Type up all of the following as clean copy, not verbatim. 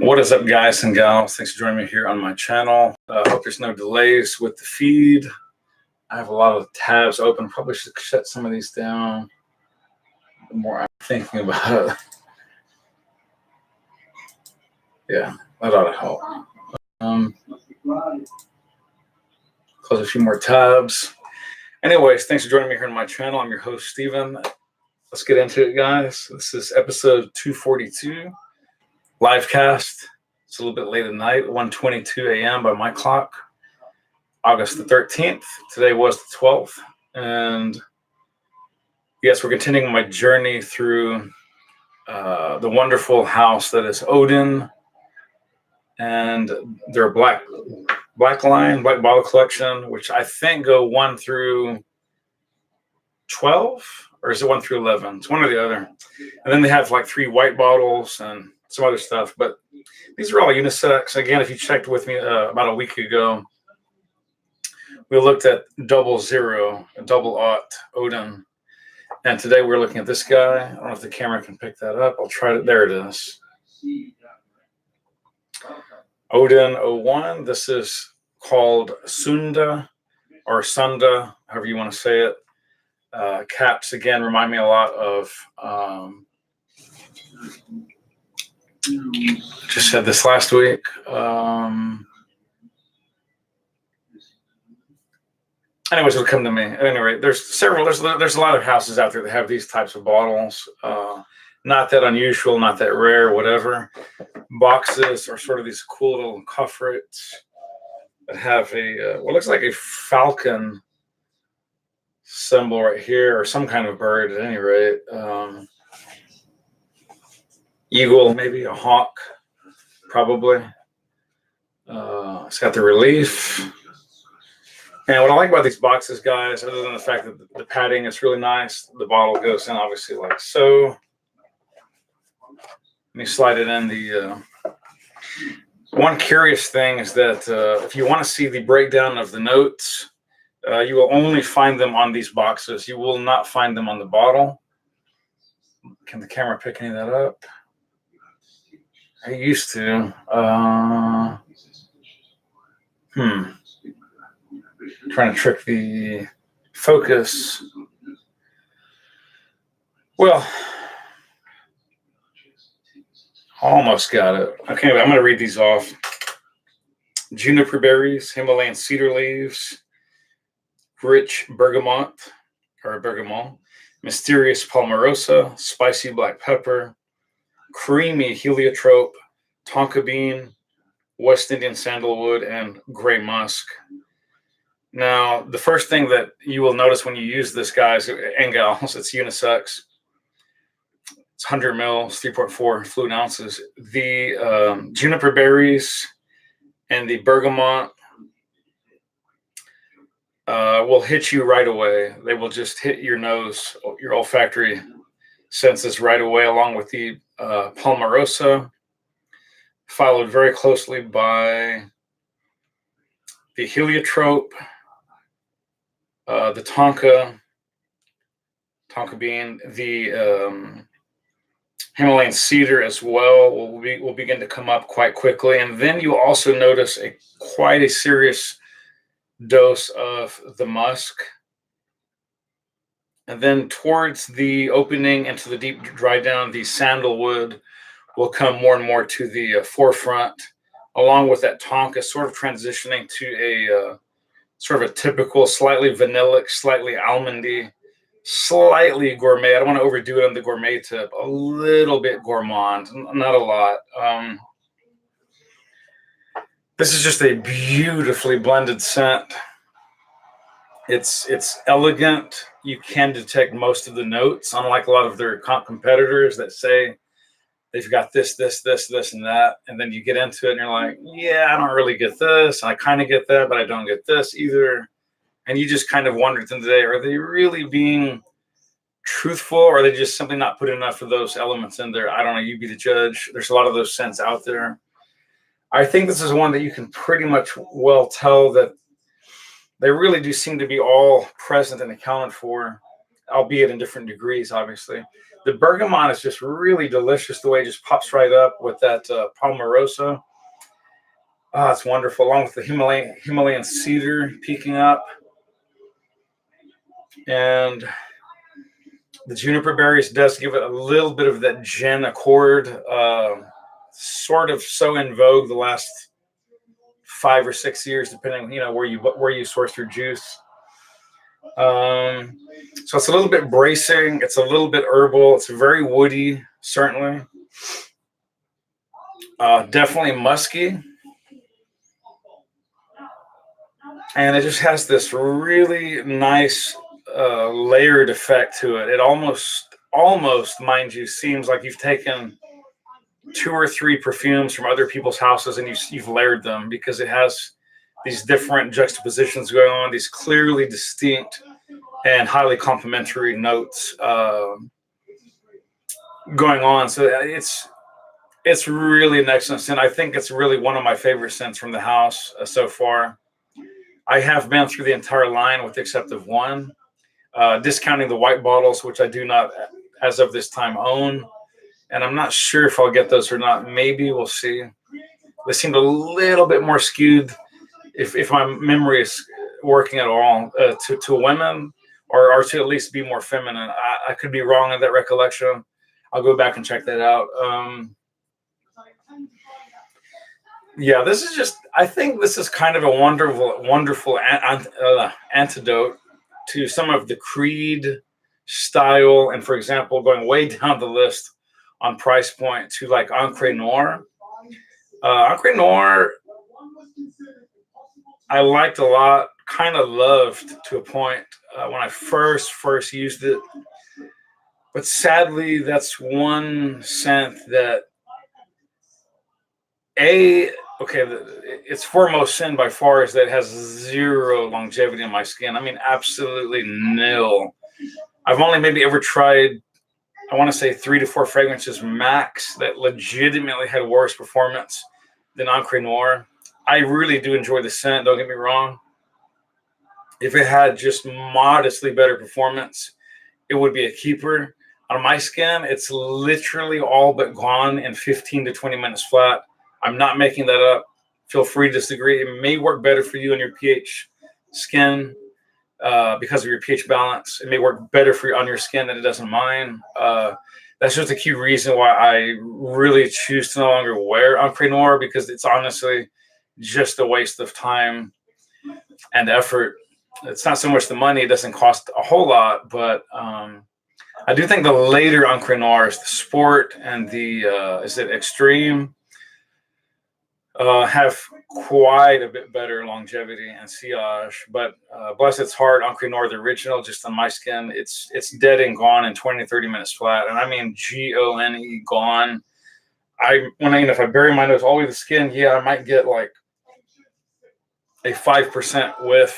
What is up, guys and gals? Thanks for joining me here on my channel. Hope there's no delays with the feed. I have a lot of tabs open. Probably should shut some of these down the more I'm thinking about it. Yeah, that ought to help. Close a few more tabs. Anyways, thanks for joining me here on my channel. I'm your host, Steven. Let's get into it, guys. This is episode 242. Live cast. It's a little bit late at night, 1:22 a.m. by my clock. August the 13th. Today was the 12th. And yes, we're continuing my journey through the wonderful house that is Odin and their black bottle collection, which I think go 1 through 12, or is it 1 through 11? It's one or the other. And then they have like 3 white bottles and some other stuff, but these are all unisex. Again, if you checked with me about a week ago, we looked at 00, double aught Odin, and today we're looking at this guy. I don't know if the camera can pick that up. I'll try it. There it is. Odin 01. This is called Sunda or Sunda, however you want to say it. Caps again remind me a lot of. Just said this last week. Anyways, it'll come to me. At any rate, there's a lot of houses out there that have these types of bottles. Not that unusual, not that rare, whatever. Boxes are sort of these cool little coffrets that have a what looks like a falcon symbol right here, or some kind of bird at any rate. Eagle, maybe a hawk, probably. It's got the relief. And what I like about these boxes, guys, other than the fact that the padding is really nice, the bottle goes in obviously like so. Let me slide it in. The one curious thing is that if you want to see the breakdown of the notes, you will only find them on these boxes. You will not find them on the bottle. Can the camera pick any of that up? I used to. Trying to trick the focus. Well, almost got it. Okay, I'm going to read these off. Juniper berries, Himalayan cedar leaves, rich bergamot, mysterious palmarosa, spicy black pepper, creamy heliotrope, tonka bean, West Indian sandalwood, and gray musk. Now, the first thing that you will notice when you use this, guys and gals, it's unisex. It's 100 mils, 3.4 fluid ounces. The juniper berries and the bergamot will hit you right away. They will just hit your nose, your olfactory senses right away, along with the palmarosa, followed very closely by the heliotrope, the tonka bean, the Himalayan cedar as well will begin to come up quite quickly. And then you also notice quite a serious dose of the musk. And then towards the opening into the deep dry down, the sandalwood will come more and more to the forefront, along with that tonka sort of transitioning to a sort of a typical, slightly vanillic, slightly almondy, slightly gourmet. I don't want to overdo it on the gourmet tip. A little bit gourmand, not a lot. This is just a beautifully blended scent. It's elegant. You can detect most of the notes, unlike a lot of their competitors that say they've got this, and that. And then you get into it and you're like, yeah, I don't really get this. I kind of get that, but I don't get this either. And you just kind of wonder at the end of the day, are they really being truthful, or are they just simply not putting enough of those elements in there? I don't know. You be the judge. There's a lot of those scents out there. I think this is one that you can pretty much well tell that they really do seem to be all present and accounted for, albeit in different degrees, obviously. The bergamot is just really delicious the way it just pops right up with that palmarosa. Oh, it's wonderful, along with the Himalayan cedar peeking up. And the juniper berries does give it a little bit of that gin accord, sort of so in vogue the last 5 or 6 years, depending, where you source your juice. So it's a little bit bracing. It's a little bit herbal. It's very woody, certainly. Definitely musky. And it just has this really nice layered effect to it. It almost, mind you, seems like you've taken 2 or 3 perfumes from other people's houses and you've layered them, because it has these different juxtapositions going on, these clearly distinct and highly complementary notes going on. So it's really an excellent scent. I think it's really one of my favorite scents from the house so far. I have been through the entire line with the exception of one, discounting the white bottles, which I do not, as of this time, own. And I'm not sure if I'll get those or not. Maybe, we'll see. They seemed a little bit more skewed, if my memory is working at all, to women, or to at least be more feminine. I could be wrong in that recollection. I'll go back and check that out. Yeah, this is just, I think this is kind of a wonderful antidote to some of the Creed style. And for example, going way down the list on price point, to like Ancre Noir. Ancre Noir, I liked a lot, kind of loved to a point when I first used it. But sadly, that's one scent that its foremost sin by far is that it has zero longevity on my skin. I mean, absolutely nil. I've only maybe ever tried, I want to say 3 to 4 fragrances max that legitimately had worse performance than Ancre Noir. I really do enjoy the scent, don't get me wrong. If it had just modestly better performance, it would be a keeper. On my skin, it's literally all but gone in 15 to 20 minutes flat. I'm not making that up. Feel free to disagree. It may work better for you on your pH skin because of your pH balance. It may work better for you on your skin than it does on mine. That's just a key reason why I really choose to no longer wear Ancre Noir, because it's honestly just a waste of time and effort. It's not so much the money. It doesn't cost a whole lot, but I do think the later Ancre Noirs, the Sport and the, is it Extreme, have quite a bit better longevity and sillage. But bless its heart, Ancre Noir, the original, just on my skin, it's dead and gone in 20 to 30 minutes flat. And I mean Gone, gone. If I bury my nose all the way to the skin, I might get like a 5% whiff.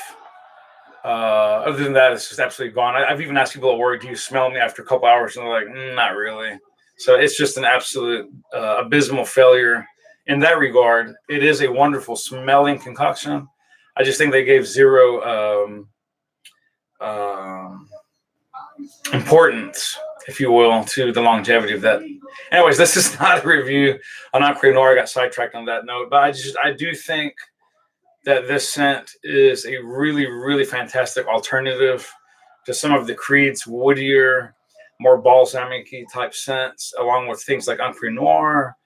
Other than that, it's just absolutely gone. I've even asked people at work, do you smell me after a couple hours? And they're like, not really. So it's just an absolute abysmal failure in that regard. It is a wonderful smelling concoction. I just think they gave zero importance, if you will, to the longevity of that. Anyways, this is not a review on Ancre Noir. I got sidetracked on that note, but I do think that this scent is a really, really fantastic alternative to some of the Creed's woodier, more balsamic-y type scents, along with things like Ancre Noir.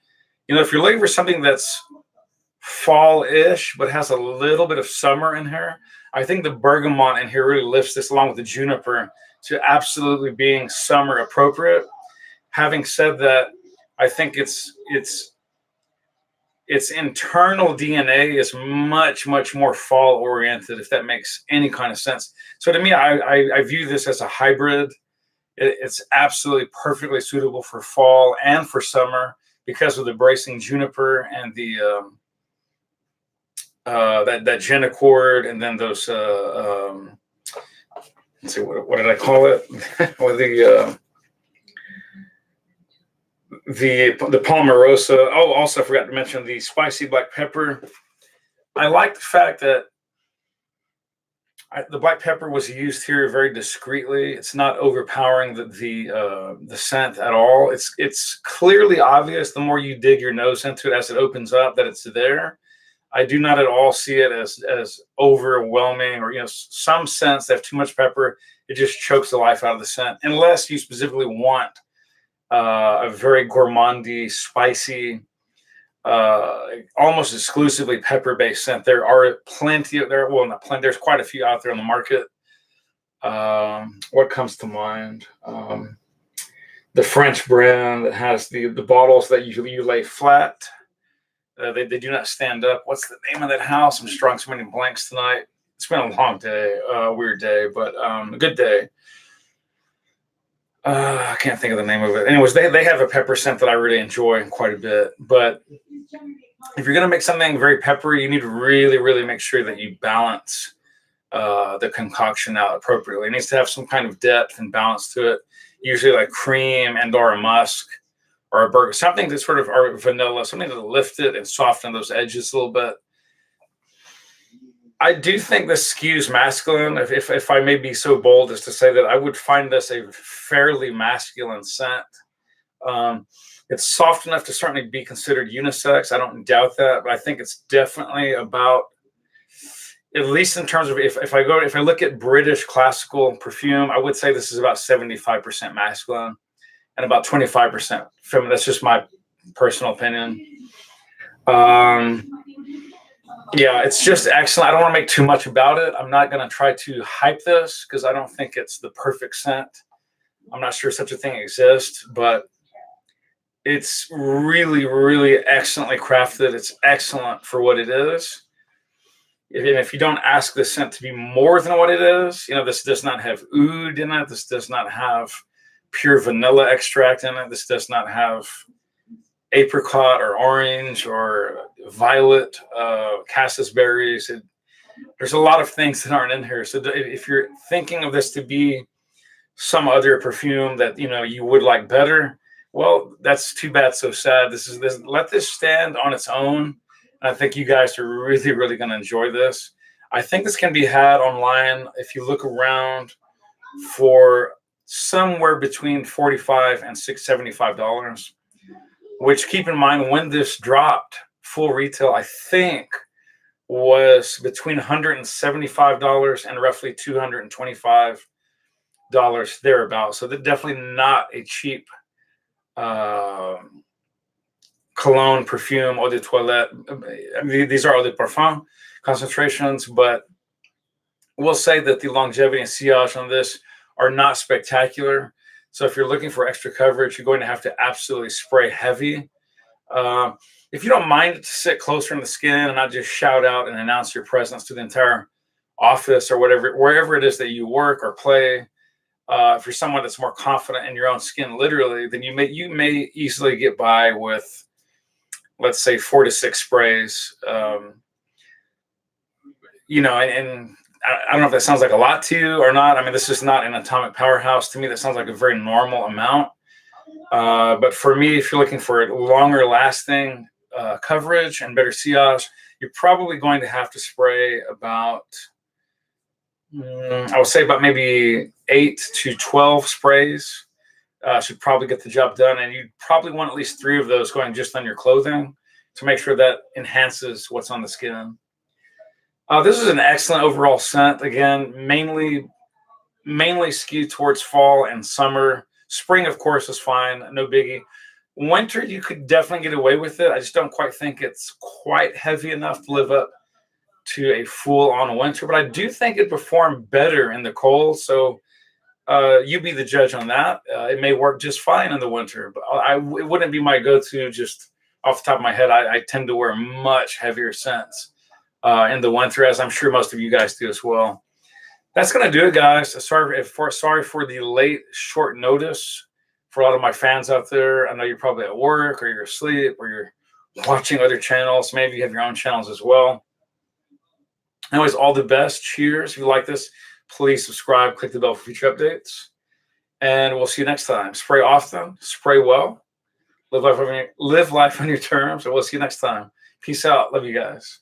If you're looking for something that's fall-ish but has a little bit of summer in here, I think the bergamot in here really lifts this, along with the juniper, to absolutely being summer appropriate. Having said that, I think its internal DNA is much, much more fall oriented, if that makes any kind of sense. So to me, I view this as a hybrid. It's absolutely perfectly suitable for fall and for summer because of the bracing juniper and the that gin accord, and then those let's see, what did I call it? Or the Palmarosa. Oh, also I forgot to mention the spicy black pepper. I like the fact that The black pepper was used here very discreetly. It's not overpowering the scent at all. It's clearly obvious the more you dig your nose into it as it opens up that it's there. I do not at all see it as overwhelming, or some scents that have too much pepper, it just chokes the life out of the scent. Unless you specifically want a very gourmandy, spicy, almost exclusively pepper-based scent. There are plenty of there. Well, not plenty. There's quite a few out there on the market. What comes to mind? The French brand that has the bottles that you lay flat. They do not stand up. What's the name of that house? I'm just drawing so many blanks tonight. It's been a long day, weird day, but a good day. I can't think of the name of it. Anyways, they have a pepper scent that I really enjoy quite a bit. But if you're going to make something very peppery, you need to really, really make sure that you balance the concoction out appropriately. It needs to have some kind of depth and balance to it, usually like cream and or a musk or a burger, something that's sort of or vanilla, something to lift it and soften those edges a little bit. I do think this skews masculine, if I may be so bold as to say that I would find this a fairly masculine scent. It's soft enough to certainly be considered unisex. I don't doubt that, but I think it's definitely about, at least in terms of if I look at British classical perfume, I would say this is about 75% masculine and about 25% feminine. That's just my personal opinion. Yeah, it's just excellent. I don't want to make too much about it. I'm not going to try to hype this because I don't think it's the perfect scent. I'm not sure such a thing exists, but it's really, really excellently crafted. It's excellent for what it is. If you don't ask the scent to be more than what it is, this does not have oud in it. This does not have pure vanilla extract in it. This does not have apricot or orange or violet, cassis berries. There's a lot of things that aren't in here. So if you're thinking of this to be some other perfume that you would like better, well, that's too bad, so sad. Let this stand on its own. And I think you guys are really, really going to enjoy this. I think this can be had online if you look around for somewhere between $45 and $75. Which, keep in mind, when this dropped full retail, I think was between $175 and roughly $225 thereabouts. So they're definitely not a cheap cologne, perfume, eau de toilette. I mean, these are eau de parfum concentrations, but we'll say that the longevity and sillage on this are not spectacular. So if you're looking for extra coverage, you're going to have to absolutely spray heavy. If you don't mind it to sit closer in the skin and not just shout out and announce your presence to the entire office or wherever it is that you work or play, if you're someone that's more confident in your own skin, literally, then you may easily get by with, let's say, 4 to 6 sprays. And I don't know if that sounds like a lot to you or not. I mean, this is not an atomic powerhouse. To me, that sounds like a very normal amount. But for me, if you're looking for longer lasting coverage and better sillage, you're probably going to have to spray about, I would say about maybe 8 to 12 sprays. Should probably get the job done. And you probably want at least 3 of those going just on your clothing to make sure that enhances what's on the skin. This is an excellent overall scent. Again, mainly skewed towards fall and summer. Spring, of course, is fine. No biggie. Winter, you could definitely get away with it. I just don't quite think it's quite heavy enough to live up to a full-on winter. But I do think it performed better in the cold. So you be the judge on that. It may work just fine in the winter. But it wouldn't be my go-to just off the top of my head. I tend to wear much heavier scents in the winter, as I'm sure most of you guys do as well. That's going to do it, guys. Sorry for the late, short notice for a lot of my fans out there. I know you're probably at work or you're asleep or you're watching other channels. Maybe you have your own channels as well. Anyways, all the best. Cheers. If you like this, please subscribe, click the bell for future updates. And we'll see you next time. Spray often, spray well, live life on your terms, and we'll see you next time. Peace out. Love you guys.